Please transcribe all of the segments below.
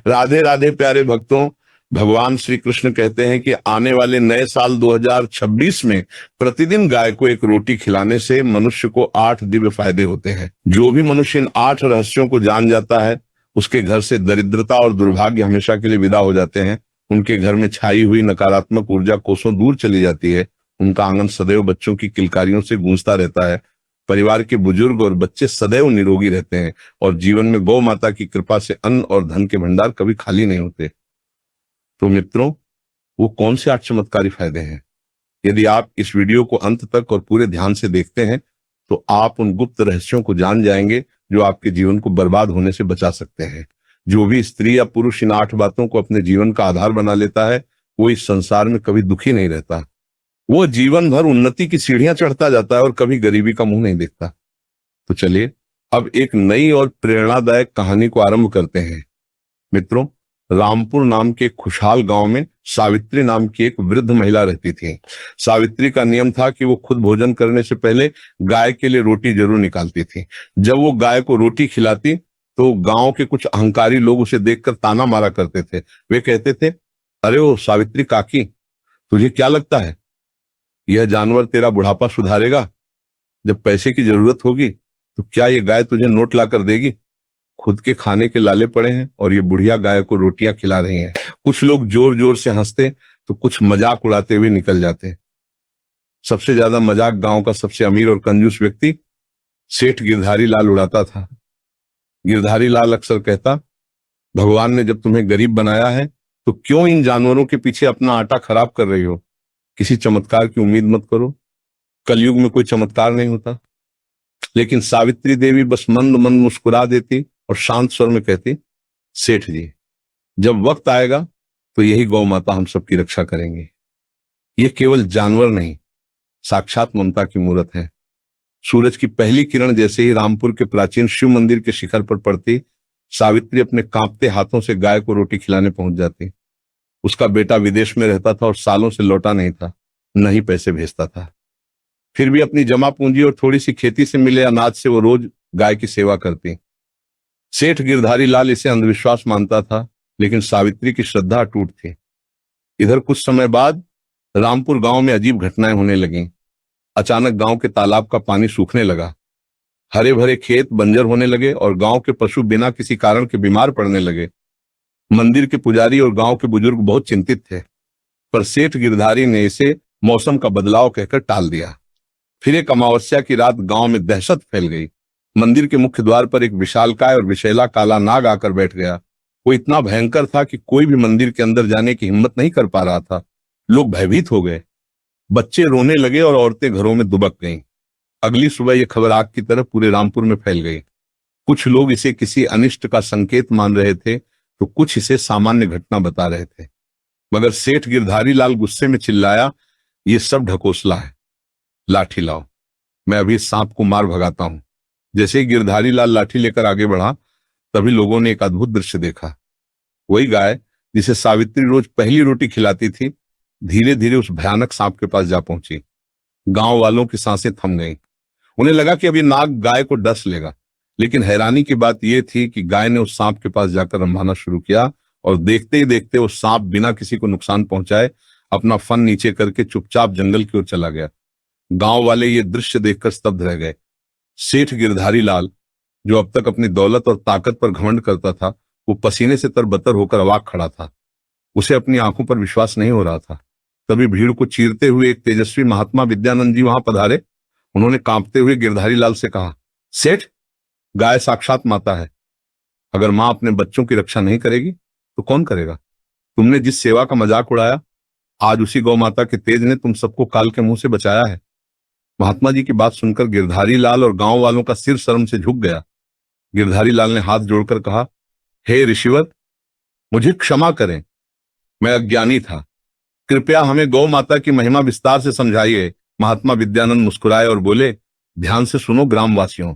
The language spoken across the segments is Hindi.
राधे राधे प्यारे भक्तों। भगवान श्री कृष्ण कहते हैं कि आने वाले नए साल 2026 में प्रतिदिन गाय को एक रोटी खिलाने से मनुष्य को 8 दिव्य फायदे होते हैं। जो भी मनुष्य इन 8 रहस्यों को जान जाता है, उसके घर से दरिद्रता और दुर्भाग्य हमेशा के लिए विदा हो जाते हैं। उनके घर में छाई हुई नकारात्मक ऊर्जा कोसों दूर चली जाती है। उनका आंगन सदैव बच्चों की किलकारियों से गूंजता रहता है। परिवार के बुजुर्ग और बच्चे सदैव निरोगी रहते हैं और जीवन में गौ माता की कृपा से अन्न और धन के भंडार कभी खाली नहीं होते। तो मित्रों, वो कौन से 8 चमत्कारी फायदे हैं? यदि आप इस वीडियो को अंत तक और पूरे ध्यान से देखते हैं तो आप उन गुप्त रहस्यों को जान जाएंगे जो आपके जीवन को बर्बाद होने से बचा सकते हैं। जो भी स्त्री या पुरुष इन 8 बातों को अपने जीवन का आधार बना लेता है, वो इस संसार में कभी दुखी नहीं रहता। वो जीवन भर उन्नति की सीढ़ियां चढ़ता जाता है और कभी गरीबी का मुंह नहीं देखता। तो चलिए अब एक नई और प्रेरणादायक कहानी को आरंभ करते हैं। मित्रों, रामपुर नाम के खुशहाल गांव में सावित्री नाम की एक वृद्ध महिला रहती थी। सावित्री का नियम था कि वो खुद भोजन करने से पहले गाय के लिए रोटी जरूर निकालती थी। जब वो गाय को रोटी खिलाती तो गांव के कुछ अहंकारी लोग उसे देखकर ताना मारा करते थे। वे कहते थे, अरे ओ सावित्री काकी, तुझे क्या लगता है यह जानवर तेरा बुढ़ापा सुधारेगा? जब पैसे की जरूरत होगी तो क्या ये गाय तुझे नोट ला कर देगी? खुद के खाने के लाले पड़े हैं और ये बुढ़िया गाय को रोटियां खिला रही हैं। कुछ लोग जोर जोर से हंसते तो कुछ मजाक उड़ाते हुए निकल जाते। सबसे ज्यादा मजाक गांव का सबसे अमीर और कंजूस व्यक्ति सेठ गिरधारी लाल उड़ाता था। गिरधारी लाल अक्सर कहता, भगवान ने जब तुम्हें गरीब बनाया है तो क्यों इन जानवरों के पीछे अपना आटा खराब कर रही हो? किसी चमत्कार की उम्मीद मत करो, कलयुग में कोई चमत्कार नहीं होता। लेकिन सावित्री देवी बस मंद मंद मुस्कुरा देती और शांत स्वर में कहती, सेठ जी, जब वक्त आएगा तो यही गौ माता हम सबकी रक्षा करेंगी। ये केवल जानवर नहीं, साक्षात ममता की मूर्त है। सूरज की पहली किरण जैसे ही रामपुर के प्राचीन शिव मंदिर के शिखर पर पड़ती, सावित्री अपने कांपते हाथों से गाय को रोटी खिलाने पहुंच जाती। उसका बेटा विदेश में रहता था और सालों से लौटा नहीं था, न ही पैसे भेजता था। फिर भी अपनी जमा पूंजी और थोड़ी सी खेती से मिले अनाज से वो रोज गाय की सेवा करती। सेठ गिरधारी लाल इसे अंधविश्वास मानता था, लेकिन सावित्री की श्रद्धा अटूट थी। इधर कुछ समय बाद रामपुर गांव में अजीब घटनाएं होने लगीं। अचानक गांव के तालाब का पानी सूखने लगा। हरे भरे खेत बंजर होने लगे और गांव के पशु बिना किसी कारण के बीमार पड़ने लगे। मंदिर के पुजारी और गांव के बुजुर्ग बहुत चिंतित थे, पर सेठ गिरधारी ने इसे मौसम का बदलाव कहकर टाल दिया। फिर एक अमावस्या की रात गांव में दहशत फैल गई। मंदिर के मुख्य द्वार पर एक विशालकाय और विषैला काला नाग आकर बैठ गया। वो इतना भयंकर था कि कोई भी मंदिर के अंदर जाने की हिम्मत नहीं कर पा रहा था। लोग भयभीत हो गए, बच्चे रोने लगे और औरतें घरों में दुबक गईं। अगली सुबह यह खबर आग की तरह पूरे रामपुर में फैल गई। कुछ लोग इसे किसी अनिष्ट का संकेत मान रहे थे तो कुछ इसे सामान्य घटना बता रहे थे। मगर सेठ गिरधारी लाल गुस्से में चिल्लाया, ये सब ढकोसला है, लाठी लाओ, मैं अभी सांप को मार भगाता हूं। जैसे ही गिरधारी लाल लाठी लेकर आगे बढ़ा, तभी लोगों ने एक अद्भुत दृश्य देखा। वही गाय जिसे सावित्री रोज पहली रोटी खिलाती थी, धीरे धीरे उस भयानक सांप के पास जा पहुंची। गांव वालों की सांसें थम गईं। उन्हें लगा कि अभी नाग गाय को डस लेगा, लेकिन हैरानी की बात यह थी कि गाय ने उस सांप के पास जाकर रंभाना शुरू किया और देखते ही देखते वो सांप बिना किसी को नुकसान पहुंचाए अपना फन नीचे करके चुपचाप जंगल की ओर चला गया। गांव वाले ये दृश्य देखकर स्तब्ध रह गए। सेठ गिरधारी लाल, जो अब तक अपनी दौलत और ताकत पर घमंड करता था, वो पसीने से तरबतर होकर अवाक खड़ा था। उसे अपनी आंखों पर विश्वास नहीं हो रहा था। तभी भीड़ को चीरते हुए एक तेजस्वी महात्मा विद्यानंद जी वहां पधारे। उन्होंने कांपते हुए गिरधारी लाल से कहा, सेठ, गाय साक्षात माता है। अगर मां अपने बच्चों की रक्षा नहीं करेगी तो कौन करेगा? तुमने जिस सेवा का मजाक उड़ाया, आज उसी गौ माता के तेज ने तुम सबको काल के मुंह से बचाया है। महात्मा जी की बात सुनकर गिरधारी लाल और गांव वालों का सिर शर्म से झुक गया। गिरधारी लाल ने हाथ जोड़कर कहा, हे ऋषिवर, मुझे क्षमा करें, मैं अज्ञानी था। कृपया हमें गौ माता की महिमा विस्तार से समझाइए। महात्मा विद्यानंद मुस्कुराए और बोले, ध्यान से सुनो ग्रामवासियों,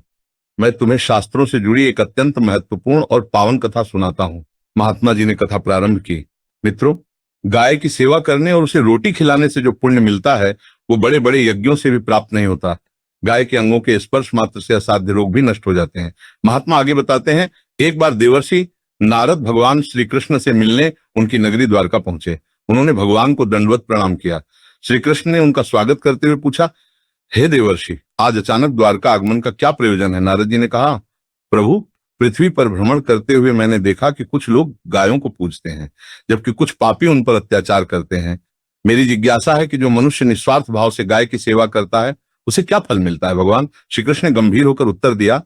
मैं तुम्हें शास्त्रों से जुड़ी एक अत्यंत महत्वपूर्ण और पावन कथा सुनाता हूं। महात्मा जी ने कथा प्रारंभ की। मित्रों, गाय की सेवा करने और उसे रोटी खिलाने से जो पुण्य मिलता है, वो बड़े बड़े यज्ञों से भी प्राप्त नहीं होता। गाय के अंगों के स्पर्श मात्र से असाध्य रोग भी नष्ट हो जाते हैं। महात्मा आगे बताते हैं, एक बार देवर्षि नारद भगवान श्री कृष्ण से मिलने उनकी नगरी द्वारका पहुंचे। उन्होंने भगवान को दंडवत प्रणाम किया। श्री कृष्ण ने उनका स्वागत करते हुए पूछा, हे देवर्षि, आज अचानक द्वारका आगमन का क्या प्रयोजन है? नारद जी ने कहा, प्रभु, पृथ्वी पर भ्रमण करते हुए मैंने देखा कि कुछ लोग गायों को पूजते हैं, जबकि कुछ पापी उन पर अत्याचार करते हैं। मेरी जिज्ञासा है कि जो मनुष्य निस्वार्थ भाव से गाय की सेवा करता है, उसे क्या फल मिलता है? भगवान श्री कृष्ण ने गंभीर होकर उत्तर दिया,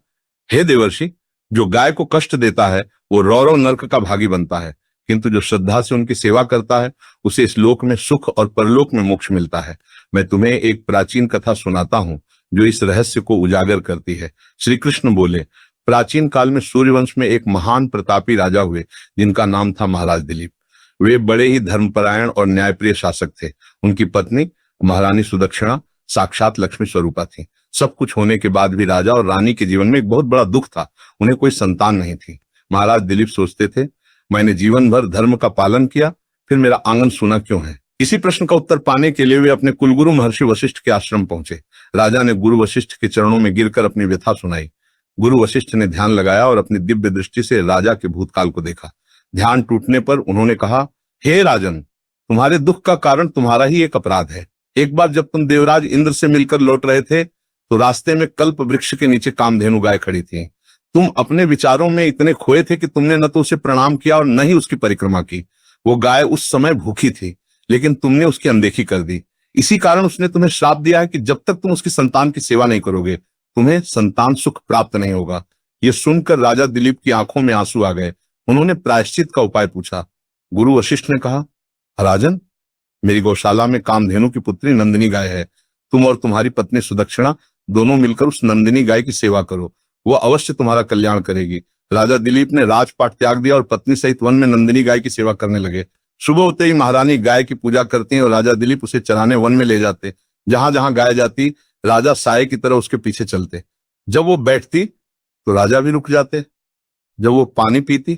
हे देवर्षि, जो गाय को कष्ट देता है वो रौरव नरक का भागी बनता है, किंतु जो श्रद्धा से उनकी सेवा करता है उसे इस लोक में सुख और परलोक में मोक्ष मिलता है। मैं तुम्हें एक प्राचीन कथा सुनाता हूं जो इस रहस्य को उजागर करती है। श्री कृष्ण बोले, प्राचीन काल में सूर्यवंश में एक महान प्रतापी राजा हुए जिनका नाम था महाराज दिलीप। वे बड़े ही धर्मपरायण और न्यायप्रिय शासक थे। उनकी पत्नी महारानी सुदक्षिणा साक्षात लक्ष्मी स्वरूपा थी। सब कुछ होने के बाद भी राजा और रानी के जीवन में एक बहुत बड़ा दुख था, उन्हें कोई संतान नहीं थी। महाराज दिलीप सोचते थे, मैंने जीवन भर धर्म का पालन किया, फिर मेरा आंगन सूना क्यों है? इसी प्रश्न का उत्तर पाने के लिए वे अपने कुलगुरु महर्षि वशिष्ठ के आश्रम पहुंचे। राजा ने गुरु वशिष्ठ के चरणों में गिरकर अपनी व्यथा सुनाई। गुरु वशिष्ठ ने ध्यान लगाया और अपनी दिव्य दृष्टि से राजा के भूतकाल को देखा। ध्यान टूटने पर उन्होंने कहा, हे राजन, तुम्हारे दुख का कारण तुम्हारा ही एक अपराध है। एक बार जब तुम देवराज इंद्र से मिलकर लौट रहे थे तो रास्ते में कल्प वृक्ष के नीचे कामधेनु गाय खड़ी थी। तुम अपने विचारों में इतने खोए थे कि तुमने न तो उसे प्रणाम किया और न ही उसकी परिक्रमा की। वो गाय उस समय भूखी थी, लेकिन तुमने उसकी अनदेखी कर दी। इसी कारण उसने तुम्हें श्राप दिया है कि जब तक तुम उसकी संतान की सेवा नहीं करोगे, तुम्हें संतान सुख प्राप्त नहीं होगा। यह सुनकर राजा दिलीप की आंखों में आंसू आ गए। उन्होंने प्रायश्चित का उपाय पूछा। गुरु वशिष्ठ ने कहा, राजन, मेरी गौशाला में कामधेनु की पुत्री नंदिनी गाय है। तुम और तुम्हारी पत्नी सुदक्षिणा दोनों मिलकर उस नंदिनी गाय की सेवा करो, वो अवश्य तुम्हारा कल्याण करेगी। राजा दिलीप ने राजपाट त्याग दिया और पत्नी सहित वन में नंदिनी गाय की सेवा करने लगे। सुबह होते ही महारानी गाय की पूजा करती और राजा दिलीप उसे चराने वन में ले जाते। जहां जहां गाय जाती, राजा साये की तरह उसके पीछे चलते। जब वो बैठती तो राजा भी रुक जाते। जब वो पानी पीती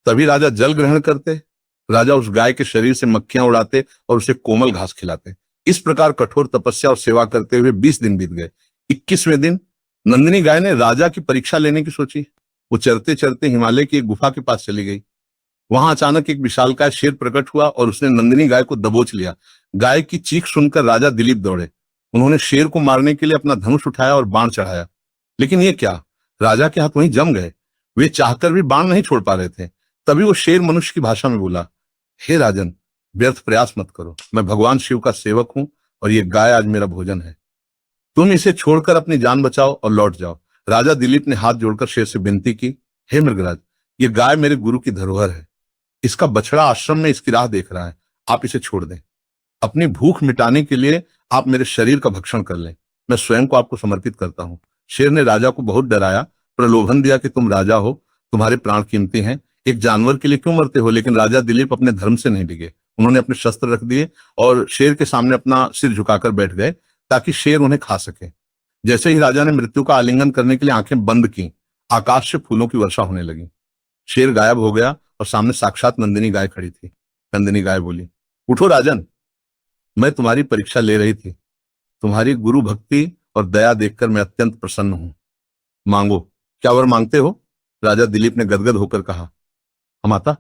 तभी राजा जल ग्रहण करते। राजा उस गाय के शरीर से मक्खियां उड़ाते और उसे कोमल घास खिलाते। इस प्रकार कठोर तपस्या और सेवा करते हुए 20 दिन बीत गए। 21वें दिन नंदिनी गाय ने राजा की परीक्षा लेने की सोची। वो चरते चरते हिमालय की एक गुफा के पास चली गई। वहां अचानक एक विशालकाय शेर प्रकट हुआ और उसने नंदिनी गाय को दबोच लिया। गाय की चीख सुनकर राजा दिलीप दौड़े। उन्होंने शेर को मारने के लिए अपना धनुष उठाया और बाण चढ़ाया, लेकिन ये क्या, राजा के हाथ वहीं जम गए। वे चाहकर भी बाण नहीं छोड़ पा रहे थे। तभी वो शेर मनुष्य की भाषा में बोला, हे राजन, व्यर्थ प्रयास मत करो। मैं भगवान शिव का सेवक हूं और ये गाय आज मेरा भोजन है। तुम इसे छोड़कर अपनी जान बचाओ और लौट जाओ। राजा दिलीप ने हाथ जोड़कर शेर से विनती की, हे मृगराज, ये गाय मेरे गुरु की धरोहर है। इसका बछड़ा आश्रम में इसकी राह देख रहा है। आप इसे छोड़ दें। अपनी भूख मिटाने के लिए आप मेरे शरीर का भक्षण कर लें। मैं स्वयं को आपको समर्पित करता हूं। शेर ने राजा को बहुत डराया, प्रलोभन दिया कि तुम राजा हो, तुम्हारे प्राण कीमती हैं, एक जानवर के लिए क्यों मरते हो? लेकिन राजा दिलीप अपने धर्म से नहीं डिगे। उन्होंने अपने शस्त्र रख दिए और शेर के सामने अपना सिर झुकाकर बैठ गए ताकि शेर उन्हें खा सके। जैसे ही राजा ने मृत्यु का आलिंगन करने के लिए आंखें बंद की, आकाश से फूलों की वर्षा होने लगी। शेर गायब हो गया और सामने साक्षात नंदिनी गाय खड़ी थी। नंदिनी गाय बोली, उठो राजन, मैं तुम्हारी परीक्षा ले रही थी। तुम्हारी गुरु भक्ति और दया देखकर मैं अत्यंत प्रसन्न हूं। मांगो, क्या वर मांगते हो? राजा दिलीप ने गदगद होकर कहा, माता,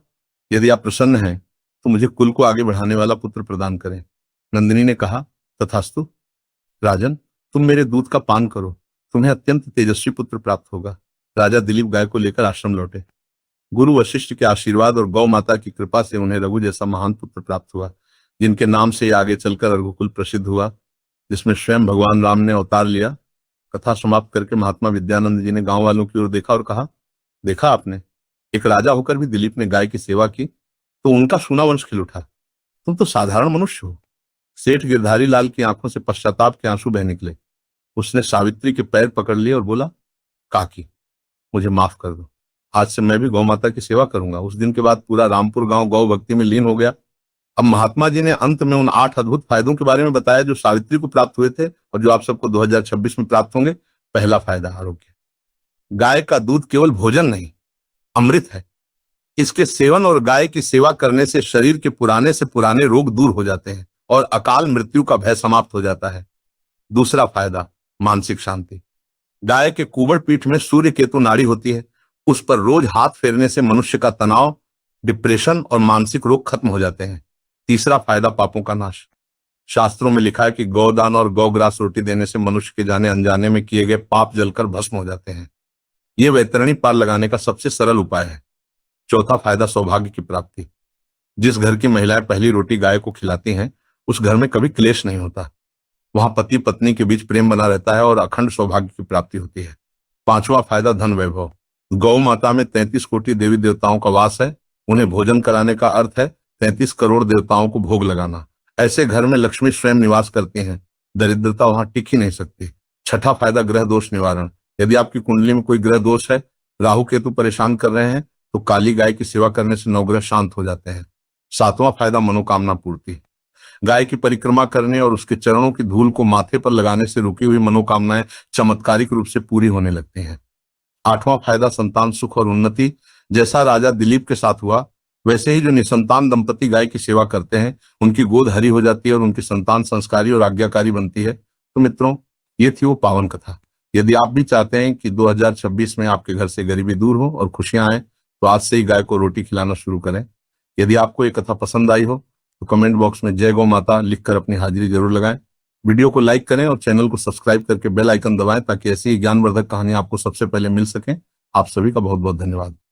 यदि आप प्रसन्न हैं तो मुझे कुल को आगे बढ़ाने वाला पुत्र प्रदान करें। नंदिनी ने कहा, तथास्तु। राजन, तुम मेरे दूध का पान करो, तुम्हें अत्यंत तेजस्वी पुत्र प्राप्त होगा। राजा दिलीप गाय को लेकर आश्रम लौटे। गुरु वशिष्ठ के आशीर्वाद और गौ माता की कृपा से उन्हें रघु जैसा महान पुत्र प्राप्त हुआ, जिनके नाम से आगे चलकर रघुकुल प्रसिद्ध हुआ, जिसमें स्वयं भगवान राम ने अवतार लिया। कथा समाप्त करके महात्मा विद्यानंद जी ने गांव वालों की ओर देखा और कहा, देखा आपने, एक राजा होकर भी दिलीप ने गाय की सेवा की तो उनका सूना वंश खिल उठा। तुम तो साधारण मनुष्य हो। सेठ गिरधारी लाल की आंखों से पश्चाताप के आंसू बह निकले। उसने सावित्री के पैर पकड़ लिए और बोला, काकी, मुझे माफ कर दो। आज से मैं भी गौ माता की सेवा करूंगा। उस दिन के बाद पूरा रामपुर गांव गौ भक्ति में लीन हो गया। अब महात्मा जी ने अंत में उन 8 अद्भुत फायदों के बारे में बताया जो सावित्री को प्राप्त हुए थे और जो आप सबको 2026 में प्राप्त होंगे। पहला फायदा, आरोग्य। गाय का दूध केवल भोजन नहीं, अमृत है। इसके सेवन और गाय की सेवा करने से शरीर के पुराने से पुराने रोग दूर हो जाते हैं और अकाल मृत्यु का भय समाप्त हो जाता है। दूसरा फायदा, मानसिक शांति। गाय के कुबड़ पीठ में सूर्य केतु नाड़ी होती है। उस पर रोज हाथ फेरने से मनुष्य का तनाव, डिप्रेशन और मानसिक रोग खत्म हो जाते हैं। तीसरा फायदा पापों का नाश। शास्त्रों में लिखा है कि गौदान और गौग्रास रोटी देने से मनुष्य के जाने अनजाने में किए गए पाप जलकर भस्म हो जाते हैं। यह वैतरणी पार लगाने का सबसे सरल उपाय है। चौथा फायदा सौभाग्य की प्राप्ति। जिस घर की महिलाएं पहली रोटी गाय को खिलाती हैं, उस घर में कभी क्लेश नहीं होता। वहां पति पत्नी के बीच प्रेम बना रहता है और अखंड सौभाग्य की प्राप्ति होती है। पांचवा फायदा धन वैभव। गौ माता में 33 कोटि देवी देवताओं का वास है। उन्हें भोजन कराने का अर्थ है 33 करोड़ देवताओं को भोग लगाना। ऐसे घर में लक्ष्मी स्वयं निवास करती हैं। दरिद्रता वहां टिक ही नहीं सकती। छठा फायदा ग्रह दोष निवारण। यदि आपकी कुंडली में कोई ग्रह दोष है, राहु केतु परेशान कर रहे हैं, तो काली गाय की सेवा करने से नवग्रह शांत हो जाते हैं। सातवां फायदा मनोकामना पूर्ति। गाय की परिक्रमा करने और उसके चरणों की धूल को माथे पर लगाने से रुकी हुई मनोकामनाएं चमत्कारिक रूप से पूरी होने लगती हैं। आठवां फायदा संतान सुख और उन्नति। जैसा राजा दिलीप के साथ हुआ, वैसे ही जो निसंतान दंपति गाय की सेवा करते हैं, उनकी गोद हरी हो जाती है और उनकी संतान संस्कारी और आज्ञाकारी बनती है। तो मित्रों, ये थी वो पावन कथा। यदि आप भी चाहते हैं कि 2026 में आपके घर से गरीबी दूर हो और खुशियां आए, तो आज से ही गाय को रोटी खिलाना शुरू करें। यदि आपको ये कथा पसंद आई हो तो कमेंट बॉक्स में जय गौ माता लिखकर अपनी हाजिरी जरूर लगाएं। वीडियो को लाइक करें और चैनल को सब्सक्राइब करके बेल आइकन दबाएं, ताकि ऐसी ही ज्ञानवर्धक कहानियां आपको सबसे पहले मिल सकें। आप सभी का बहुत बहुत धन्यवाद।